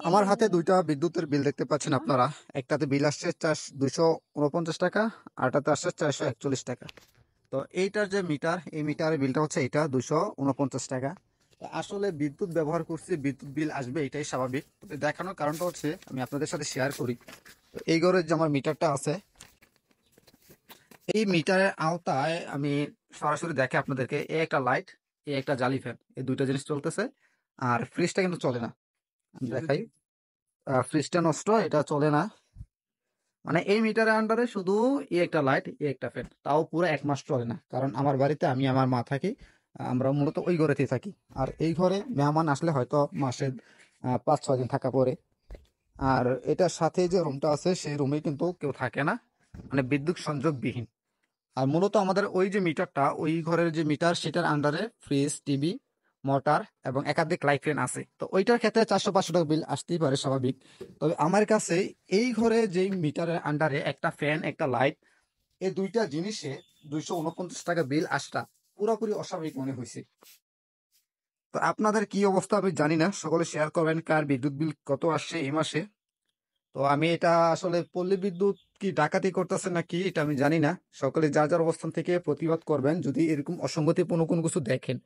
আমার হাতে দুইটা বিদ্যুতের বিল দেখতে পাচ্ছেন আপনারা। একটাতে বিল আসছে 249 টাকা, আরটাতে আসছে 441 টাকা। তো এইটার যে মিটার, এই মিটারের বিলটা হচ্ছে এটা 249 টাকা। তো আসলে বিদ্যুৎ ব্যবহার করছি, বিদ্যুৎ বিল আসবে, এটাই স্বাভাবিক। তবে দেখানোর কারণটা হচ্ছে আমি আপনাদের সাথে শেয়ার করি। তো এই ঘরের যে আমার মিটারটা আছে, এই মিটারের আওতায় আমি সরাসরি দেখে আপনাদেরকে এই একটা লাইট, এই একটা জালি ফ্যান, এই দুইটা জিনিস চলতেছে। আর ফ্রিজটা কিন্তু চলে না। আমি দেখাই, ফ্রিজটা নষ্ট, এটা চলে না। মানে এই মিটারের আন্ডারে শুধু এই একটা লাইট, এই একটা ফ্যান, তাও পুরো 1 মাস চলে না। কারণ আমার বাড়িতে আমি আমার মা থাকি, আমরা মূলত ওই ঘরেতেই থাকি। আর এই ঘরে মেহমান আসলে হয়তো মাসে 5-6 দিন থাকা পরে। আর এটার সাথে যে রুমটা আছে সেই রুমে কিন্তু কেউ থাকে না, মানে বিদ্যুৎ সংযোগবিহীন। আর মূলত আমাদের ওই যে মিটারটা, ওই ঘরের যে মিটার, সেটার আন্ডারে ফ্রিজ, টিভি, মোটর এবং একাধিক লাইট ফ্যান আছে। তো ওইটার ক্ষেত্রে 400-500 টাকা বিল আসতেই পারে, স্বাভাবিক। তবে আমার কাছে এই ঘরে যেই মিটারের আন্ডারে একটা ফ্যান, একটা লাইট, এই দুইটা জিনিসে 249 টাকা বিল আসটা পুরোপুরি অস্বাভাবিক মনে হয়েছে। তো আপনাদের কি অবস্থা আমি জানি না, সকলে শেয়ার করবেন কার বিদ্যুৎ বিল কত আসছে এই মাসে। তো আমি এটা আসলে পল্লী বিদ্যুৎ কি ডাকাতি করতেছে নাকি এটা আমি জানি না। সকলে যার যার অবস্থান থেকে প্রতিবাদ করবেন যদি এরকম অসঙ্গতিপূর্ণ কোনো কিছু দেখেন।